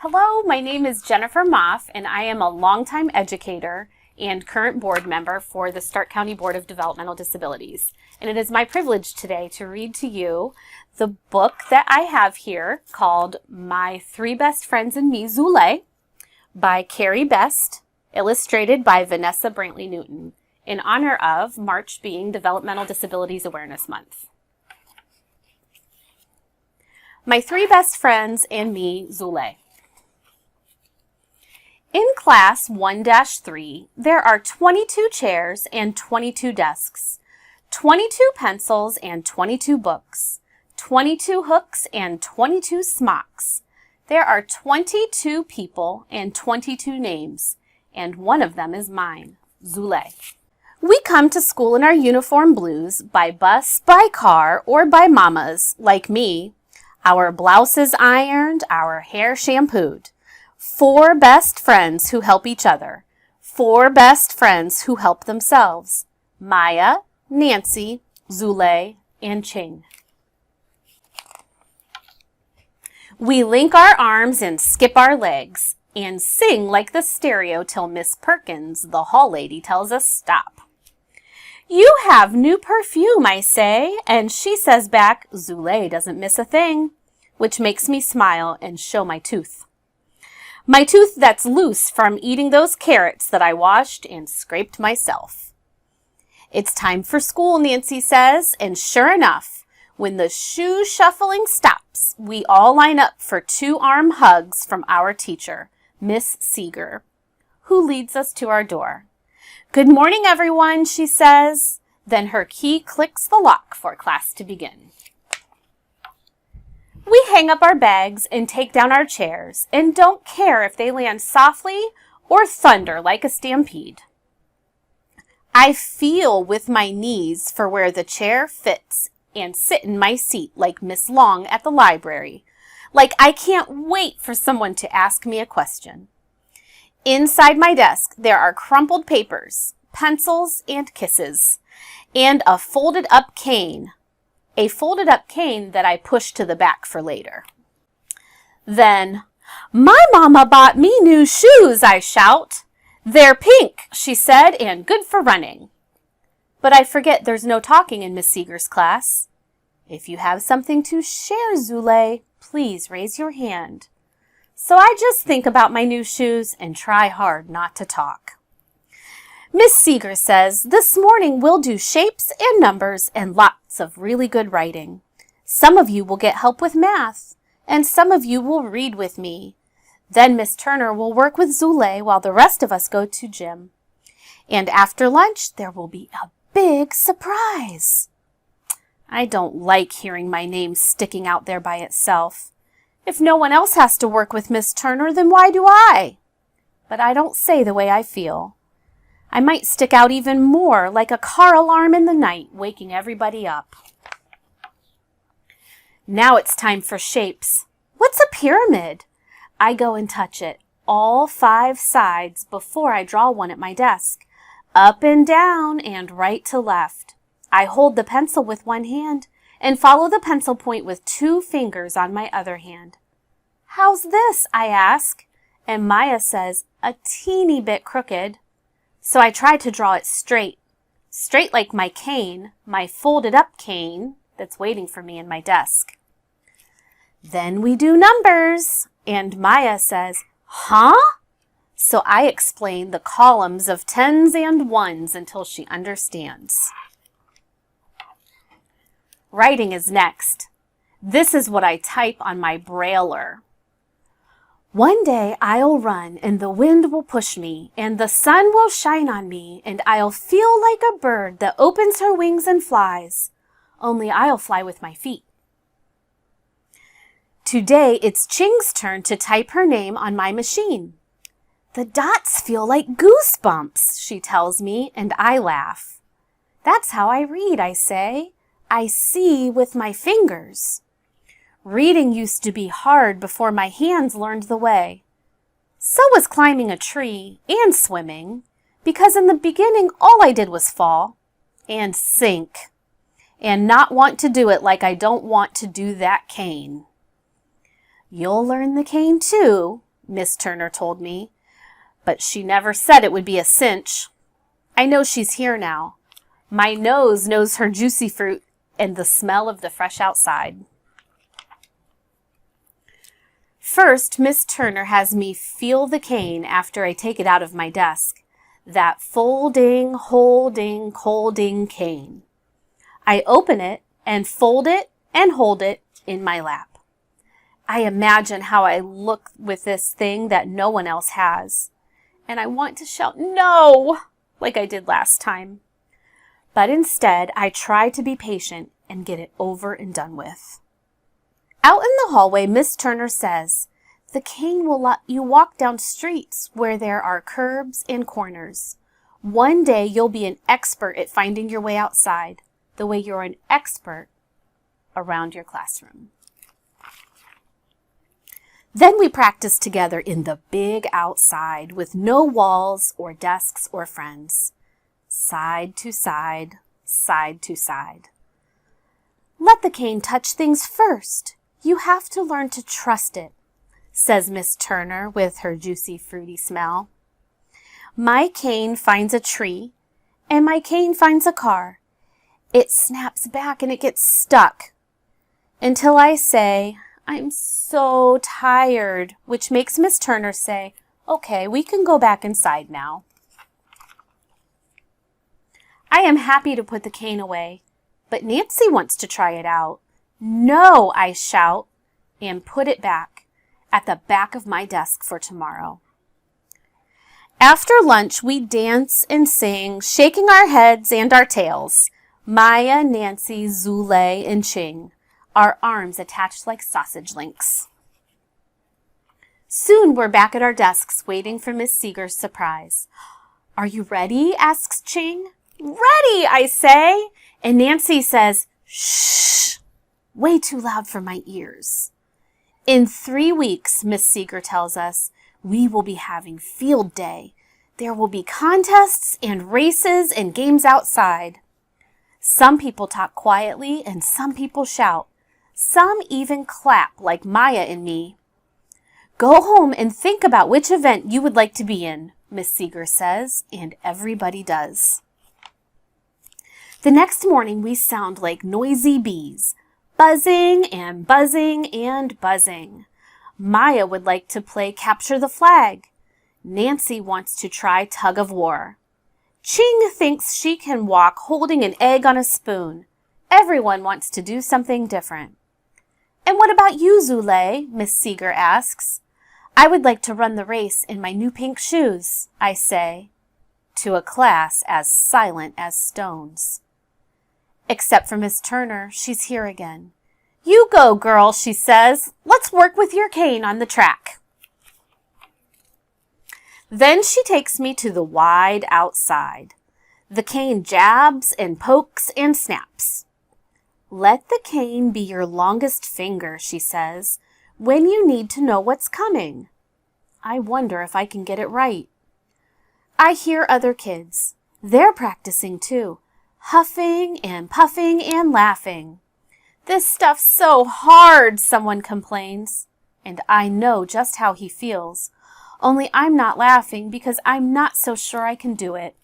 Hello, my name is Jennifer Moff, and I am a longtime educator and current board member for the Stark County Board of Developmental Disabilities. And it is my privilege today to read to you the book that I have here called My Three Best Friends and Me, Zulay, by Cari Best, illustrated by Vanessa Brantley-Newton, in honor of March being Developmental Disabilities Awareness Month. My Three Best Friends and Me, Zulay. In class 1-3, there are 22 chairs and 22 desks, 22 pencils and 22 books, 22 hooks and 22 smocks. There are 22 people and 22 names, and one of them is mine, Zulay. We come to school in our uniform blues, by bus, by car, or by mamas, like me. Our blouses ironed, our hair shampooed. 4 best friends who help each other. 4 best friends who help themselves. Maya, Nancy, Zulay, and Ching. We link our arms and skip our legs and sing like the stereo till Miss Perkins, the hall lady, tells us stop. You have new perfume, I say, and she says back, Zulay doesn't miss a thing, which makes me smile and show my tooth. My tooth that's loose from eating those carrots that I washed and scraped myself. It's time for school, Nancy says, and sure enough, when the shoe shuffling stops, we all line up for 2-arm hugs from our teacher, Miss Seeger, who leads us to our door. Good morning, everyone, she says. Then her key clicks the lock for class to begin. We hang up our bags and take down our chairs and don't care if they land softly or thunder like a stampede. I feel with my knees for where the chair fits and sit in my seat like Miss Long at the library, like I can't wait for someone to ask me a question. Inside my desk, there are crumpled papers, pencils, and kisses, and a folded up cane. A folded up cane that I push to the back for later. Then, my mama bought me new shoes, I shout. They're pink, she said, and good for running. But I forget there's no talking in Miss Seeger's class. If you have something to share, Zulay, please raise your hand. So I just think about my new shoes and try hard not to talk. Miss Seeger says, this morning we'll do shapes and numbers and lots of really good writing. Some of you will get help with math, and some of you will read with me. Then Miss Turner will work with Zulay while the rest of us go to gym. And after lunch, there will be a big surprise. I don't like hearing my name sticking out there by itself. If no one else has to work with Miss Turner, then why do I? But I don't say the way I feel. I might stick out even more, like a car alarm in the night, waking everybody up. Now it's time for shapes. What's a pyramid? I go and touch it, all 5 sides, before I draw one at my desk. Up and down and right to left. I hold the pencil with one hand and follow the pencil point with 2 fingers on my other hand. How's this? I ask, and Maya says, a teeny bit crooked. So I try to draw it straight like my cane, my folded up cane that's waiting for me in my desk. Then we do numbers, and Maya says, huh? So I explain the columns of 10s and 1s until she understands. Writing is next. This is what I type on my brailer. One day I'll run and the wind will push me and the sun will shine on me and I'll feel like a bird that opens her wings and flies, only I'll fly with my feet. Today it's Ching's turn to type her name on my machine. The dots feel like goosebumps, she tells me, and I laugh. That's how I read, I say. I see with my fingers. Reading used to be hard before my hands learned the way. So was climbing a tree and swimming, because in the beginning all I did was fall and sink and not want to do it like I don't want to do that cane. You'll learn the cane too, Miss Turner told me, but she never said it would be a cinch. I know she's here now. My nose knows her juicy fruit and the smell of the fresh outside. First, Miss Turner has me feel the cane after I take it out of my desk. That folding, holding, colding cane. I open it and fold it and hold it in my lap. I imagine how I look with this thing that no one else has. And I want to shout, "No!" like I did last time. But instead, I try to be patient and get it over and done with. Out in the hallway, Miss Turner says, "The cane will let you walk down streets where there are curbs and corners. One day you'll be an expert at finding your way outside, the way you're an expert around your classroom." Then we practice together in the big outside with no walls or desks or friends. Side to side, side to side. "Let the cane touch things first. You have to learn to trust it," says Miss Turner with her juicy fruity smell. My cane finds a tree, and my cane finds a car. It snaps back and it gets stuck until I say, "I'm so tired," which makes Miss Turner say, "Okay, we can go back inside now." I am happy to put the cane away, but Nancy wants to try it out. "No," I shout, and put it back at the back of my desk for tomorrow. After lunch, we dance and sing, shaking our heads and our tails. Maya, Nancy, Zulay, and Ching, our arms attached like sausage links. Soon we're back at our desks waiting for Miss Seeger's surprise. "Are you ready?" asks Ching. "Ready," I say. And Nancy says, "Shh, way too loud for my ears." In 3 weeks, Miss Seeger tells us, we will be having field day. There will be contests and races and games outside. Some people talk quietly and some people shout. Some even clap like Maya and me. "Go home and think about which event you would like to be in," Miss Seeger says, and everybody does. The next morning we sound like noisy bees, buzzing and buzzing and buzzing. Maya would like to play capture the flag. Nancy wants to try tug of war. Ching thinks she can walk holding an egg on a spoon. Everyone wants to do something different. "And what about you, Zulay?" Miss Seeger asks. "I would like to run the race in my new pink shoes," I say, to a class as silent as stones. Except for Miss Turner, she's here again. "You go, girl," she says. "Let's work with your cane on the track." Then she takes me to the wide outside. The cane jabs and pokes and snaps. "Let the cane be your longest finger," she says, "when you need to know what's coming." I wonder if I can get it right. I hear other kids. They're practicing too, huffing and puffing and laughing. "This stuff's so hard," someone complains, and I know just how he feels. Only I'm not laughing because I'm not so sure I can do it.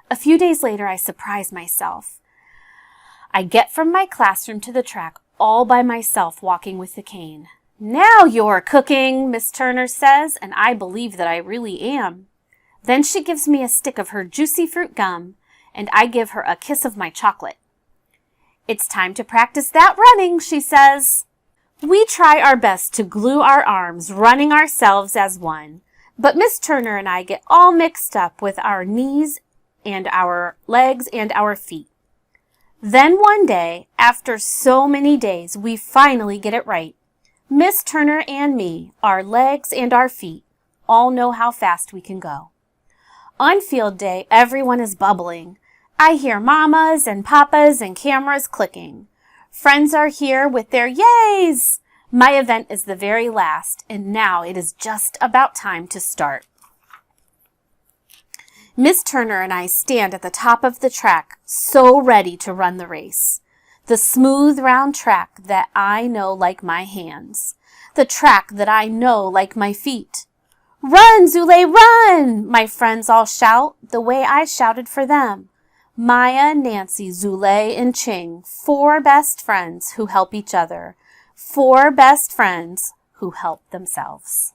A few days later, I surprise myself. I get from my classroom to the track all by myself walking with the cane. "Now you're cooking," Miss Turner says, and I believe that I really am. Then she gives me a stick of her juicy fruit gum, and I give her a kiss of my chocolate. "It's time to practice that running," she says. We try our best to glue our arms, running ourselves as one, but Miss Turner and I get all mixed up with our knees and our legs and our feet. Then one day, after so many days, we finally get it right. Miss Turner and me, our legs and our feet, all know how fast we can go. On field day, everyone is bubbling. I hear mamas and papas and cameras clicking. Friends are here with their yays. My event is the very last, and now it is just about time to start. Miss Turner and I stand at the top of the track, so ready to run the race. The smooth round track that I know like my hands. The track that I know like my feet. Run, Zulay, run! My friends all shout the way I shouted for them. Maya, Nancy, Zulay, and Ching, 4 best friends who help each other. 4 best friends who help themselves.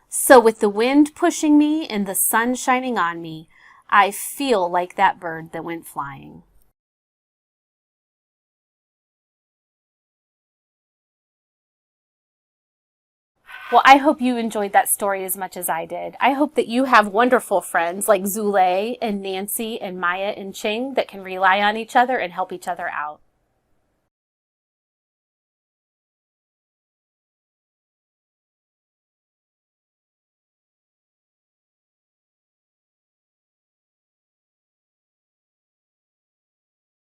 So with the wind pushing me and the sun shining on me, I feel like that bird that went flying. Well, I hope you enjoyed that story as much as I did. I hope that you have wonderful friends like Zulay and Nancy and Maya and Ching that can rely on each other and help each other out.